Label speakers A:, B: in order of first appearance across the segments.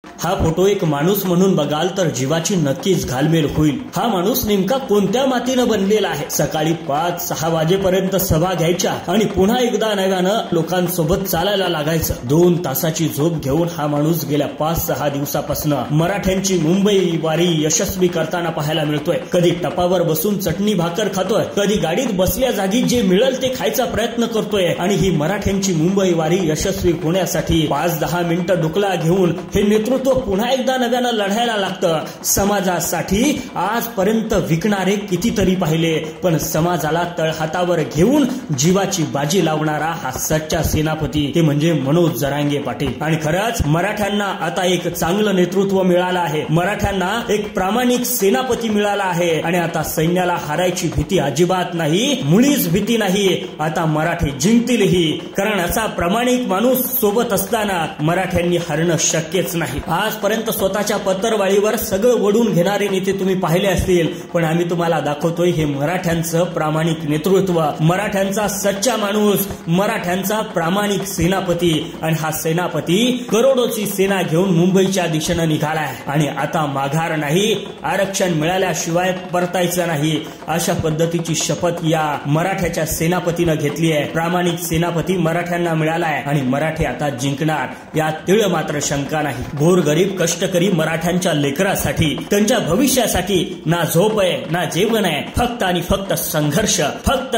A: हा फोटो एक माणूस म्हणून बघाल तर जीवाची नक्कीच घालमेल होईल। हा माणूस नेमका कोणत्या मातीनं बनलेला आहे? सकाळी 5-6 वाजेपर्यंत सभा घ्यायच्या आणि पुन्हा एकदा नव्यानं लोकांसोबत चालायला लागायचं। 2 तासाची झोप घेऊन हा माणूस गेल्या 5-6 दिवसापासून मराठ्यांची मुंबई वारी यशस्वी करताना पाहायला मिळतोय। कधी टपावर बसून चटणी भाकर खातोय, कधी गाडीत बसल्या जागी जे मिळेल ते खायचा प्रयत्न करतोय आणि ही मराठ्यांची मुंबई वारी यशस्वी होण्यासाठी 5-10 मिनिटं डुकला घेऊन हे नेतृत्व पुन्हा एकदा नव्यानं लढायला लागतं। समाजासाठी आजपर्यंत विकणारे कितीतरी पाहिले, पण समाजाला तळहातावर घेऊन जीवाची बाजी लावणारा हा सच्चा सेनापती ते म्हणजे मनोज जरांगे पाटील। आणि खरंच मराठ्यांना आता एक चांगलं नेतृत्व मिळालं आहे, मराठ्यांना एक प्रामाणिक सेनापती मिळाला आहे आणि आता सैन्याला हारायची भीती अजिबात नाही, मुळीच भीती नाही। आता मराठी जिंकतीलही, कारण असा प्रामाणिक माणूस सोबत असताना मराठ्यांनी हरणं शक्यच नाही। आजपर्यंत स्वतःच्या पत्तरवाळीवर सगळं वडून घेणारे नेते तुम्ही पाहिले असतील, पण आम्ही तुम्हाला दाखवतोय हे मराठ्यांचं प्रामाणिक नेतृत्व, मराठ्यांचा सच्चा माणूस, मराठ्यांचा प्रामाणिक सेनापती। आणि हा सेनापती करोडोची सेना घेऊन मुंबईच्या दिशेनं निघालाय आणि आता माघार नाही, आरक्षण मिळाल्याशिवाय परतायचं नाही, अशा पद्धतीची शपथ या मराठ्याच्या सेनापतीनं घेतली आहे। प्रामाणिक सेनापती मराठ्यांना मिळालाय आणि मराठी आता जिंकणार, यात तीळ मात्र शंका नाही। गोरगरीब कष्टकरी मराठ्यांच्या लेकरासाठी, त्यांच्या भविष्यासाठी ना झोप आहे ना जेवण आहे, फक्त आणि फक्त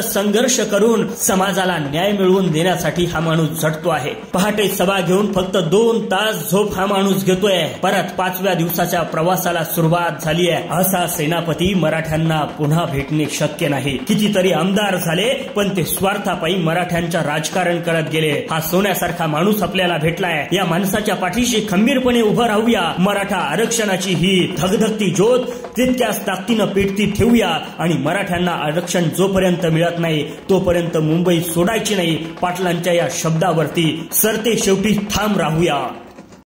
A: संघर्ष करून समाजाला न्याय मिळवून देण्यासाठी हा माणूस झटतो आहे। पहाटे सभा घेऊन फक्त 2 तास झोप हा माणूस घेतोय, परत 5व्या दिवसाच्या प्रवासाला सुरुवात झाली आहे। असा सेनापती मराठ्यांना पुन्हा भेटणे शक्य नाही। कितीतरी आमदार झाले, पण ते स्वार्थापायी मराठ्यांच्या राजकारण करत गेले। हा सोन्यासारखा माणूस आपल्याला भेटलाय, या माणसाच्या पाठीशी खंबीरपणे उभं राहूया। मराठा आरक्षणाची ही धगधगती ज्योत तितक्याच ताकदीनं पेटती ठेवूया आणि मराठ्यांना आरक्षण जोपर्यंत मिळत नाही तोपर्यंत मुंबई सोडायची नाही, पाटलांच्या या शब्दावरती सरते शेवटी ठाम राहूया।